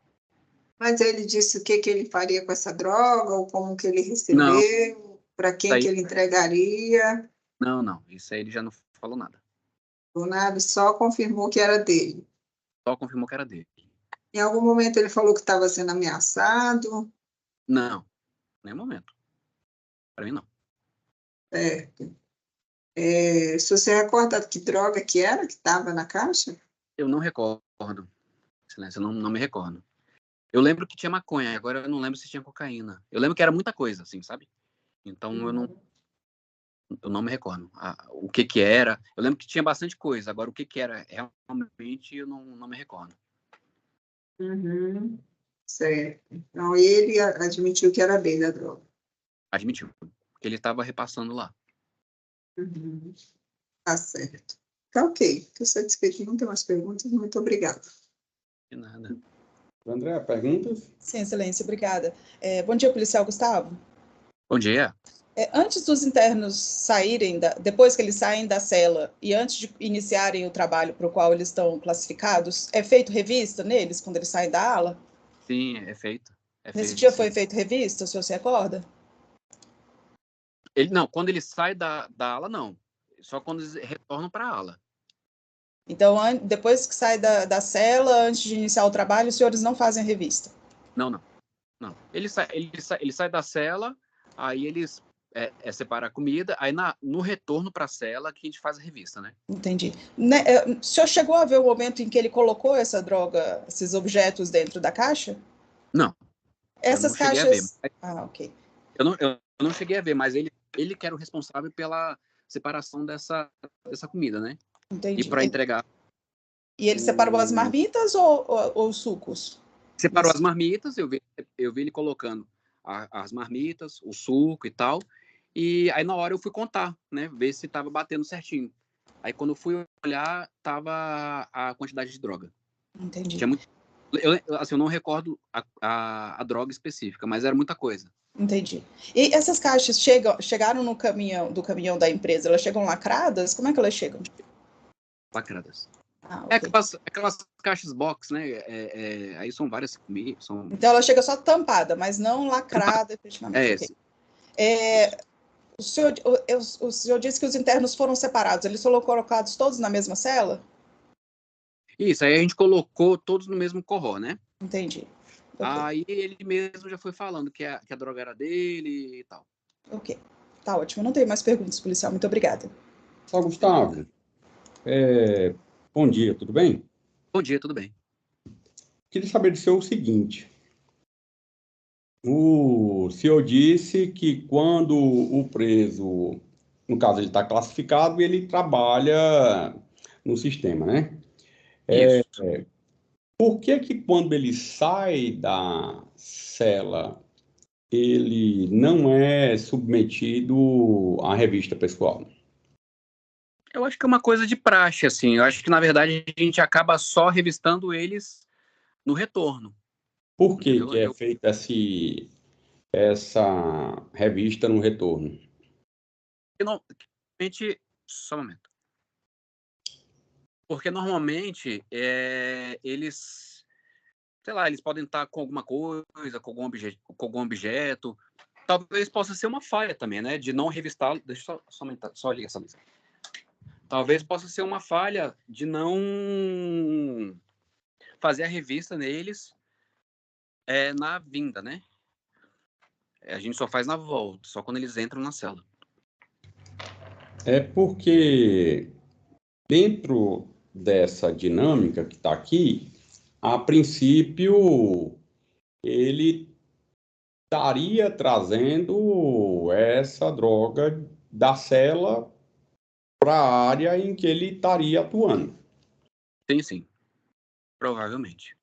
Mas ele disse o que ele faria com essa droga, ou como que ele recebeu, para quem que ele entregaria? Não. Isso aí ele já não falou nada. O nada, só confirmou que era dele. Só confirmou que era dele. Em algum momento ele falou que estava sendo ameaçado? Não, nenhum momento. Para mim, não. Certo. Se você recorda que droga que era que estava na caixa? Eu não recordo. Excelência, eu não me recordo. Eu lembro que tinha maconha, agora eu não lembro se tinha cocaína. Eu lembro que era muita coisa, assim, sabe? Então eu não me recordo o que era. Eu lembro que tinha bastante coisa, agora o que era realmente eu não me recordo. Certo. Então ele admitiu que era dele a droga. Admitiu. Que ele estava repassando lá. Tá certo. Tá ok. Estou satisfeito. Não tem mais perguntas. Muito obrigada. De nada. André, perguntas? Sim, excelência, obrigada. Bom dia, policial Gustavo. Bom dia. Antes dos internos saírem, depois que eles saem da cela e antes de iniciarem o trabalho para o qual eles estão classificados, é feito revista neles quando eles saem da ala? Sim, é feito. Nesse dia foi feito revista, o senhor se recorda? Não, quando ele sai da ala, não. Só quando eles retornam para a ala. Então, depois que sai da cela, antes de iniciar o trabalho, os senhores não fazem a revista? Não. Ele sai da cela, aí eles separam a comida, aí no retorno para a cela que a gente faz a revista, né? Entendi. O senhor chegou a ver o momento em que ele colocou essa droga, esses objetos dentro da caixa? Não. Essas caixas... Ok. Eu não cheguei a ver, mas ele que era o responsável pela separação dessa comida, né? Entendi. E para entregar. E ele separou as marmitas ou os sucos? Separou as marmitas, eu vi ele colocando as marmitas, o suco e tal. E aí na hora eu fui contar, né? Ver se estava batendo certinho. Aí quando eu fui olhar, tava a quantidade de droga. Entendi. Tinha muito... eu não recordo a droga específica, mas era muita coisa. Entendi. E essas caixas chegaram do caminhão da empresa, elas chegam lacradas? Como é que elas chegam? Lacradas. Ah, É ok. aquelas caixas box, né? Aí são várias. Então ela chega só tampada, mas não lacrada efetivamente. Ok. O senhor disse que os internos foram separados. Eles foram colocados todos na mesma cela? Isso, aí a gente colocou todos no mesmo corró, né? Entendi. Ok. Aí ele mesmo já foi falando que a droga era dele e tal. Ok. Tá ótimo. Não tenho mais perguntas, policial. Muito obrigada. Só, Gustavo, bom dia, tudo bem? Bom dia, tudo bem. Queria saber do senhor o seguinte. O senhor disse que quando o preso, no caso ele está classificado, ele trabalha no sistema, né? Isso. Por que quando ele sai da cela, ele não é submetido à revista pessoal? Eu acho que é uma coisa de praxe, assim. Eu acho que, na verdade, a gente acaba só revistando eles no retorno. Por que que é feita essa revista no retorno? Normalmente, só um momento. Porque normalmente eles, sei lá, eles podem estar com alguma coisa, com algum objeto. Talvez possa ser uma falha também, né? De não revistá-lo. Deixa eu só aumentar, só ligar essa luz. Talvez possa ser uma falha de não fazer a revista neles na vinda, né? A gente só faz na volta, só quando eles entram na cela. É porque dentro dessa dinâmica que está aqui, a princípio, ele estaria trazendo essa droga da cela para a área em que ele estaria atuando. Sim. Provavelmente.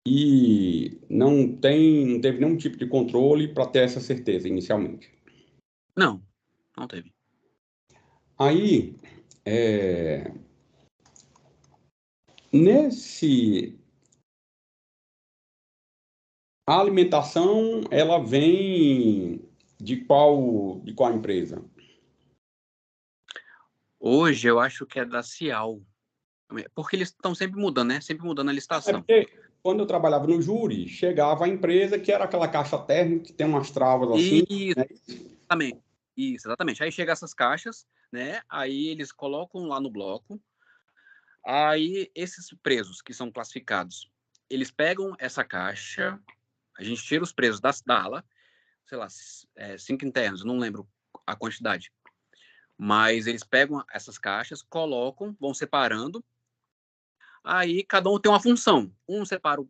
E não teve nenhum tipo de controle para ter essa certeza inicialmente. Não teve. Aí, a alimentação, ela vem de qual empresa? Hoje eu acho que é da Cial. Porque eles estão sempre mudando, né? Sempre mudando a licitação. Porque quando eu trabalhava no júri, chegava a empresa que era aquela caixa térmica que tem umas travas assim. Né? Exatamente. Aí chega essas caixas, né? Aí eles colocam lá no bloco. Aí esses presos que são classificados, eles pegam essa caixa, a gente tira os presos da ala, sei lá, 5 internos, não lembro a quantidade. Mas eles pegam essas caixas, colocam, vão separando. Aí cada um tem uma função. Um separa o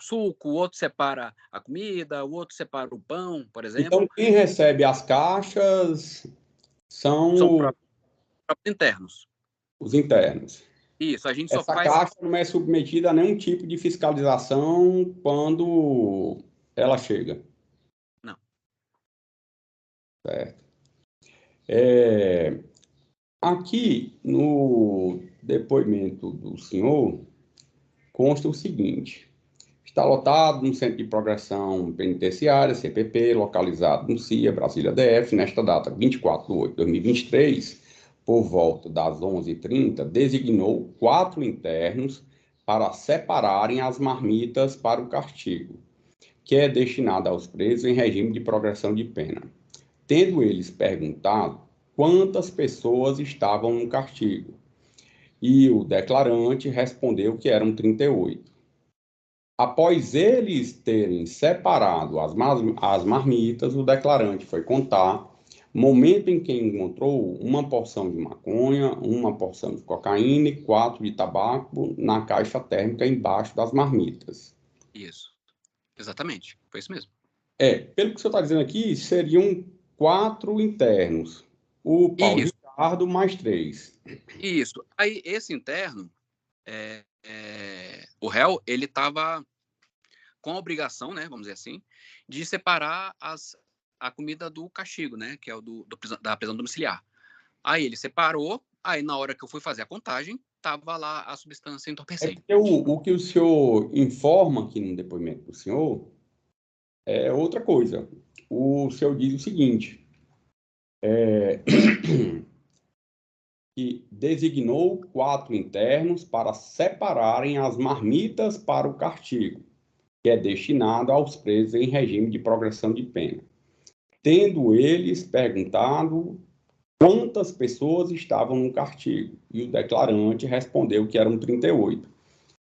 suco, o outro separa a comida, o outro separa o pão, por exemplo. Então, quem recebe as caixas são os próprios internos. Os internos. Isso, a gente só Essa faz... caixa não é submetida a nenhum tipo de fiscalização quando ela chega. Não. Certo. Aqui no depoimento do senhor consta o seguinte: está lotado no Centro de Progressão Penitenciária, CPP, localizado no CIA, Brasília DF, nesta data, 24 de 8 de 2023, por volta das 11h30, designou 4 internos para separarem as marmitas para o castigo, que é destinado aos presos em regime de progressão de pena. Tendo eles perguntado quantas pessoas estavam no castigo, e o declarante respondeu que eram 38. Após eles terem separado as marmitas, o declarante foi contar momento em que encontrou uma porção de maconha, uma porção de cocaína e 4 de tabaco na caixa térmica embaixo das marmitas. Isso. Exatamente. Foi isso mesmo. Pelo que o senhor está dizendo aqui, seriam 4 internos. O Paulo Ricardo mais 3. Isso. Aí, esse interno, o réu, ele estava com a obrigação, né, vamos dizer assim, de separar a comida do castigo, né, que é o da prisão domiciliar. Aí ele separou, aí na hora que eu fui fazer a contagem, estava lá a substância entorpecente. O que o senhor informa aqui no depoimento do senhor é outra coisa. O senhor diz o seguinte: que designou 4 internos para separarem as marmitas para o castigo, que é destinado aos presos em regime de progressão de pena, tendo eles perguntado quantas pessoas estavam no castigo, e o declarante respondeu que eram 38.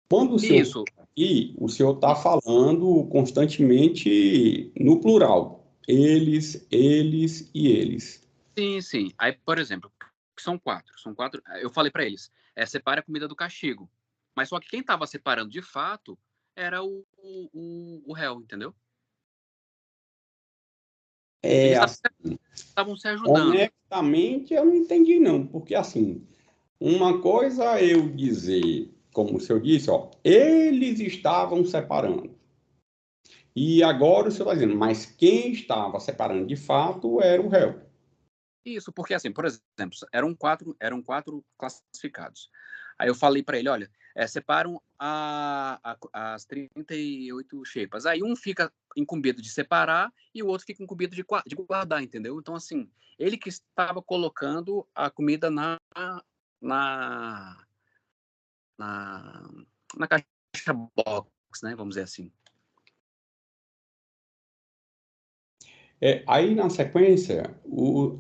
Quando o senhor Isso. aqui, o senhor está falando constantemente no plural. Eles e eles. Sim, sim. Aí, por exemplo, são 4. Eu falei para eles, separe a comida do castigo. Mas só que quem estava separando de fato era o réu, entendeu? Eles estavam se ajudando. Honestamente, eu não entendi, não. Porque, assim, uma coisa é eu dizer, como o senhor disse, ó, eles estavam separando. E agora o senhor está dizendo, mas quem estava separando de fato era o réu. Isso, porque assim, por exemplo, eram quatro classificados. Aí eu falei para ele, olha, separam as 38 xepas. Aí um fica incumbido de separar e o outro fica incumbido de guardar, entendeu? Então, assim, ele que estava colocando a comida na caixa box, né? Vamos dizer assim. Aí, na sequência, o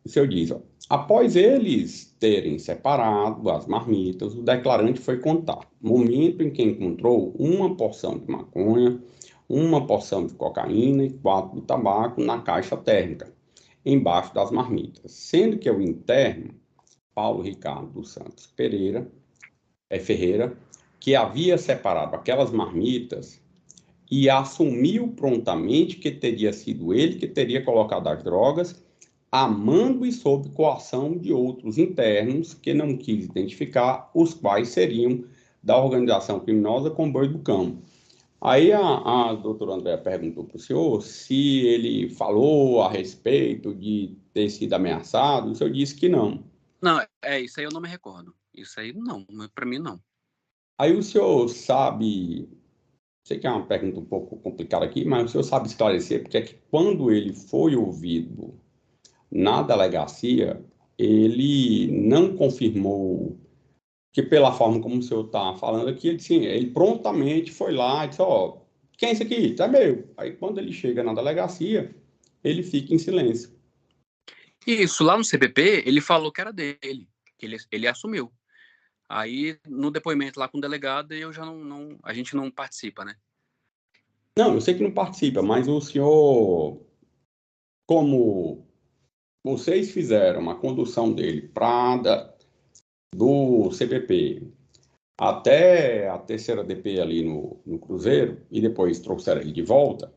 senhor diz, ó, após eles terem separado as marmitas, o declarante foi contar, momento em que encontrou uma porção de maconha, uma porção de cocaína e 4 de tabaco na caixa térmica, embaixo das marmitas, sendo que o interno, Paulo Ricardo dos Santos Ferreira, que havia separado aquelas marmitas, e assumiu prontamente que teria sido ele que teria colocado as drogas, amando e sob coação de outros internos que não quis identificar, os quais seriam da organização criminosa Comboio do Cão. Aí a doutora Andréa perguntou para o senhor se ele falou a respeito de ter sido ameaçado, o senhor disse que não. Não, isso aí eu não me recordo. Isso aí não, para mim não. Aí o senhor sabe... Sei que é uma pergunta um pouco complicada aqui, mas o senhor sabe esclarecer porque é que quando ele foi ouvido na delegacia, ele não confirmou que pela forma como o senhor está falando aqui, ele prontamente foi lá e disse, ó, quem é esse aqui? Isso é meu. Aí quando ele chega na delegacia, ele fica em silêncio. Isso, lá no CPP, ele falou que era dele, que ele assumiu. Aí, no depoimento lá com o delegado, eu já a gente não participa, né? Não, eu sei que não participa, mas o senhor, como vocês fizeram a condução dele do CPP até a terceira DP ali no Cruzeiro, e depois trouxeram ele de volta,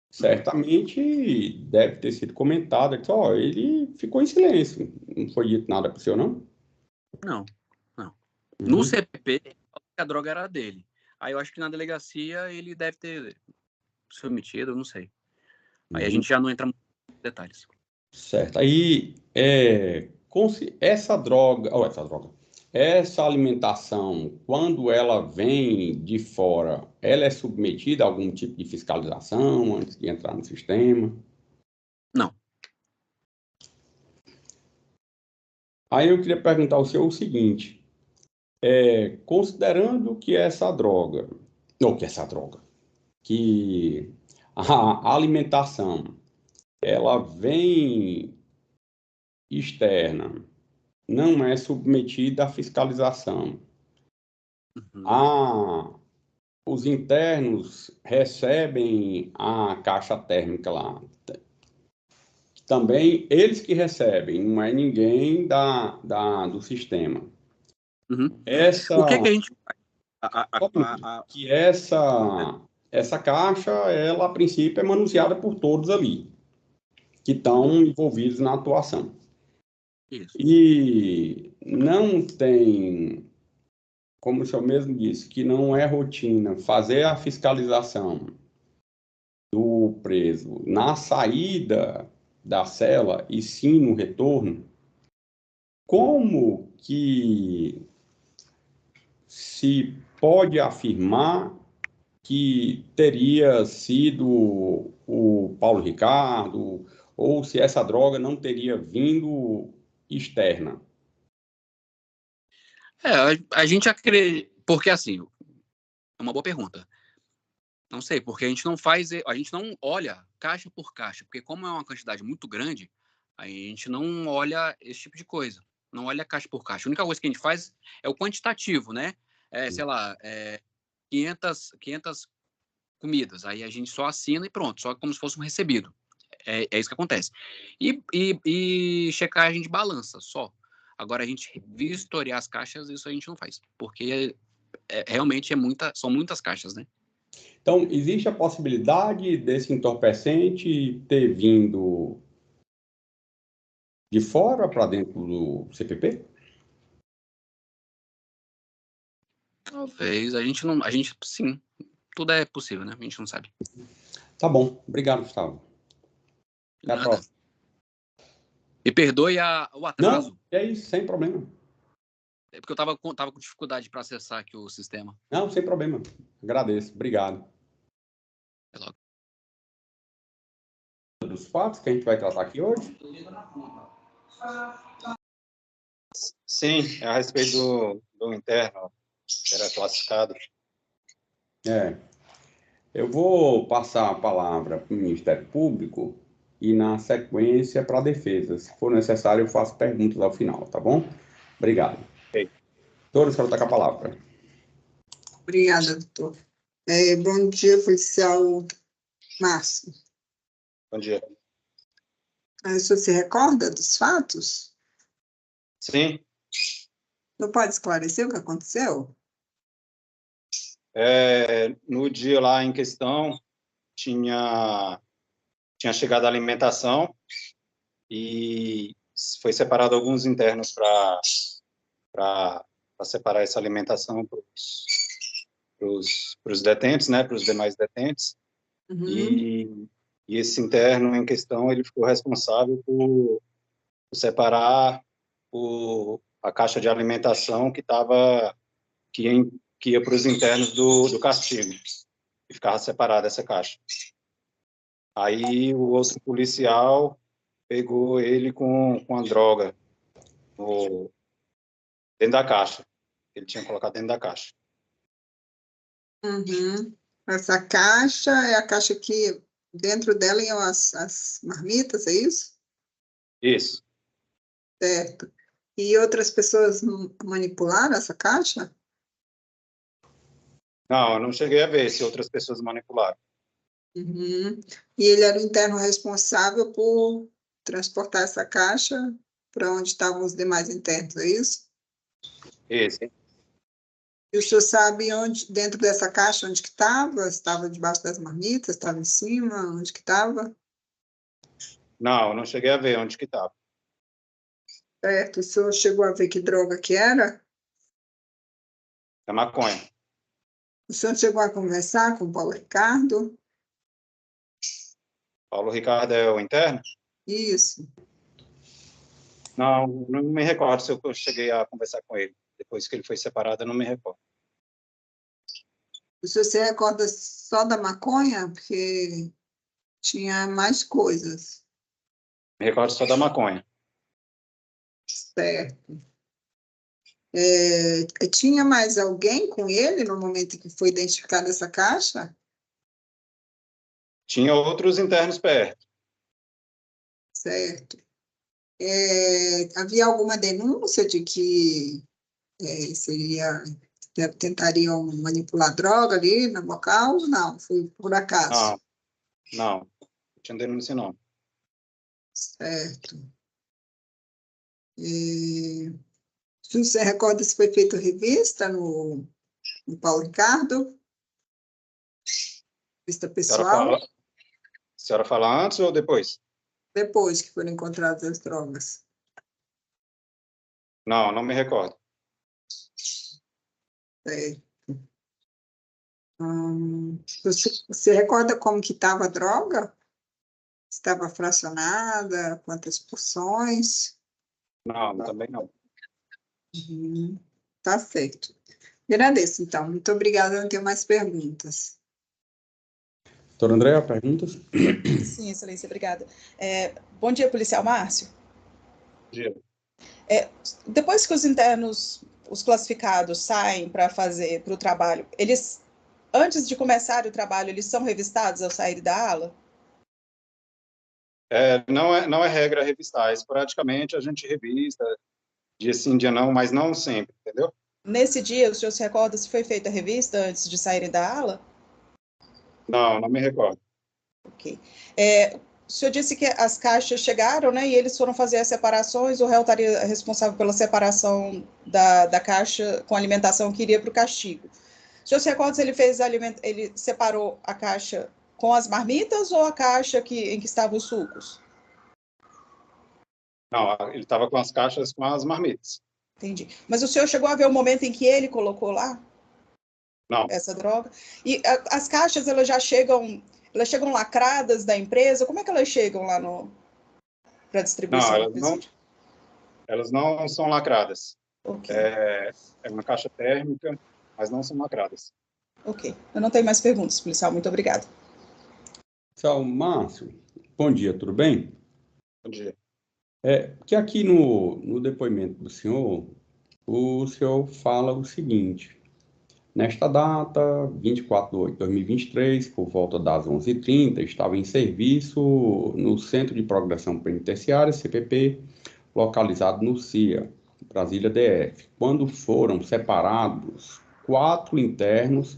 certamente deve ter sido comentado, que ó, ele ficou em silêncio, não foi dito nada para o senhor, não? Não. No CPP, a droga era dele. Aí eu acho que na delegacia ele deve ter se omitido, eu não sei. Aí a gente já não entra em detalhes. Certo. Aí, essa alimentação, quando ela vem de fora, ela é submetida a algum tipo de fiscalização antes de entrar no sistema? Não. Aí eu queria perguntar ao senhor o seguinte, considerando que que a alimentação, ela vem externa, não é submetida à fiscalização. Os internos recebem a caixa térmica lá. Também eles que recebem, não é ninguém do sistema. O que a gente que essa caixa, ela a princípio é manuseada por todos ali que estão envolvidos na atuação. Isso. E não tem, como o senhor mesmo disse, que não é rotina fazer a fiscalização do preso na saída da cela e sim no retorno. Como que se pode afirmar que teria sido o Paulo Ricardo, ou se essa droga não teria vindo externa? A gente acredita... Porque, assim, é uma boa pergunta. Não sei, porque a gente não olha caixa por caixa, porque como é uma quantidade muito grande, a gente não olha esse tipo de coisa. Não olha caixa por caixa. A única coisa que a gente faz é o quantitativo, né? Sei lá, 500 comidas. Aí a gente só assina e pronto, só como se fosse um recebido. É isso que acontece. E checagem de balança, só. Agora, a gente vistoriar as caixas, isso a gente não faz, porque realmente são muitas caixas, né? Então, existe a possibilidade desse entorpecente ter vindo de fora para dentro do CPP? Talvez. Sim, tudo é possível, né? A gente não sabe. Tá bom. Obrigado, Gustavo. Até a Nada. próxima. Me perdoe o atraso. Não, é isso, sem problema. É porque eu tava com dificuldade para acessar aqui o sistema. Não, sem problema. Agradeço. Obrigado. Até logo. Dos fatos que a gente vai tratar aqui hoje? Sim, é a respeito do interno, que era classificado. Eu vou passar a palavra para o Ministério Público e, na sequência, para a defesa. Se for necessário, eu faço perguntas ao final, tá bom? Obrigado. Ok. Doutora, a senhora está com a palavra. Obrigada, doutor. Bom dia, policial Márcio. Bom dia. O senhor se recorda dos fatos? Sim, Não pode esclarecer o que aconteceu? no dia lá em questão, tinha chegado a alimentação e foi separado alguns internos para separar essa alimentação para os detentos, né, para os demais detentos. Uhum. E esse interno em questão, ele ficou responsável por separar a caixa de alimentação que ia para os internos do castigo, e ficava separada essa caixa. Aí o outro policial pegou ele com a droga dentro da caixa. Ele tinha colocado dentro da caixa. Uhum. Essa caixa é a caixa que dentro dela iam as marmitas, é isso? Isso. Certo. E outras pessoas manipularam essa caixa? Não, eu não cheguei a ver se outras pessoas manipularam. Uhum. E ele era o interno responsável por transportar essa caixa para onde estavam os demais internos, é isso? Isso. E o senhor sabe onde, dentro dessa caixa, onde que estava? Estava debaixo das marmitas? Estava em cima? Onde que estava? Não, eu não cheguei a ver onde que estava. Certo. O senhor chegou a ver que droga que era? É maconha. O senhor chegou a conversar com o Paulo Ricardo? Paulo Ricardo é o interno? Isso. Não me recordo se eu cheguei a conversar com ele. Depois que ele foi separado, eu não me recordo. O senhor se recorda só da maconha? Porque tinha mais coisas. Me recordo só da maconha. Certo. Tinha mais alguém com ele no momento que foi identificada essa caixa? Tinha outros internos perto. Certo. Havia alguma denúncia de que tentariam manipular droga ali no local? Não, foi por acaso. Não tinha denúncia, não. Certo. Você recorda se foi feita revista no Paulo Ricardo? Revista pessoal? A senhora fala antes ou depois? Depois que foram encontradas as drogas. Não me recordo. Certo. Você recorda como que estava a droga? Estava fracionada? Quantas porções? Não, também não. Tá certo. Agradeço, então. Muito obrigada, eu não tenho mais perguntas. Doutora Andréa, perguntas? Sim, excelência, obrigada. Bom dia, policial Márcio. Bom dia. Depois que os internos os classificados saem para o trabalho, eles, antes de começar o trabalho, eles são revistados ao sair da ala? Não é regra revistar, esporadicamente a gente revista, dia sim, dia não, mas não sempre, entendeu? Nesse dia, o senhor se recorda se foi feita a revista antes de saírem da ala? Não me recordo. Ok. O senhor disse que as caixas chegaram, né, e eles foram fazer as separações, o réu estaria responsável pela separação da caixa com alimentação que iria para o castigo. O senhor se recorda se ele separou a caixa com as marmitas ou a caixa em que estavam os sucos? Não, ele estava com as caixas com as marmitas. Entendi. Mas o senhor chegou a ver o momento em que ele colocou lá? Não. Essa droga? E as caixas, elas chegam lacradas da empresa? Como é que elas chegam lá para distribuição? Elas não são lacradas. Okay. É uma caixa térmica, mas não são lacradas. Ok. Eu não tenho mais perguntas, policial. Muito obrigado. Tchau, Márcio. Bom dia, tudo bem? Bom dia. Porque aqui no depoimento do senhor, o senhor fala o seguinte: nesta data, 24 de 8 de 2023, por volta das 11h30, estava em serviço no Centro de Progressão Penitenciária, CPP, localizado no CIA, Brasília DF, quando foram separados 4 internos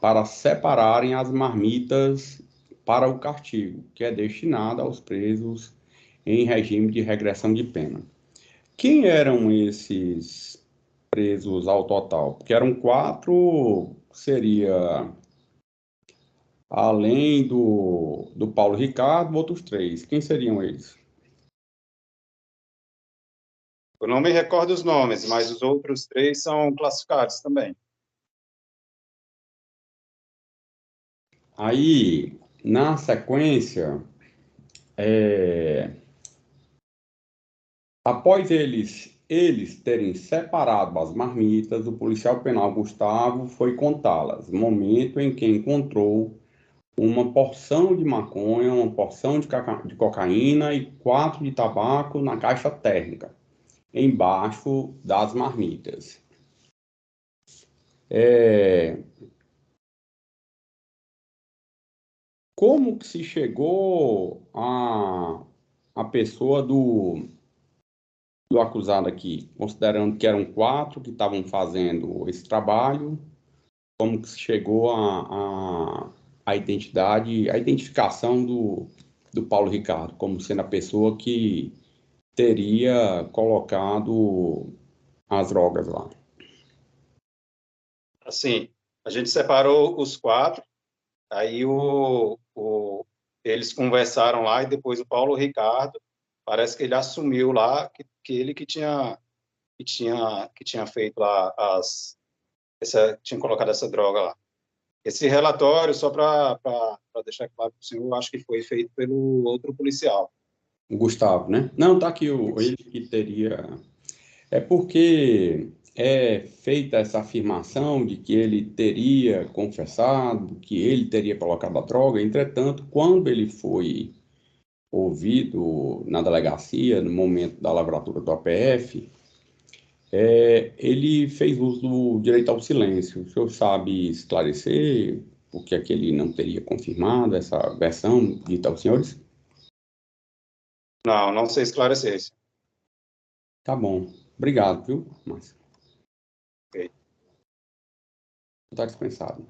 para separarem as marmitas para o castigo, que é destinado aos presos em regime de regressão de pena. Quem eram esses presos ao total? Porque eram 4, seria, além do Paulo Ricardo, outros 3. Quem seriam eles? Eu não me recordo os nomes, mas os outros 3 são classificados também. Aí, na sequência, após eles terem separado as marmitas, o policial penal Gustavo foi contá-las, momento em que encontrou uma porção de maconha, uma porção de cocaína e 4 de tabaco na caixa térmica, embaixo das marmitas. Como que se chegou a pessoa do acusado aqui, considerando que eram 4 que estavam fazendo esse trabalho, como que se chegou a identificação do Paulo Ricardo, como sendo a pessoa que teria colocado as drogas lá? Assim, a gente separou os 4, aí eles conversaram lá e depois o Paulo Ricardo, parece que ele assumiu lá que ele que tinha feito lá tinha colocado essa droga lá. Esse relatório, só para deixar claro para o senhor, eu acho que foi feito pelo outro policial. O Gustavo, né? Não, tá aqui ele que teria... É porque é feita essa afirmação de que ele teria confessado, que ele teria colocado a droga. Entretanto, quando ele foi ouvido na delegacia, no momento da lavratura do APF, ele fez uso do direito ao silêncio. O senhor sabe esclarecer por que é que ele não teria confirmado essa versão dita aos senhores? Não sei esclarecer isso. Tá bom. Obrigado, viu, Márcio? Ok. Está dispensado.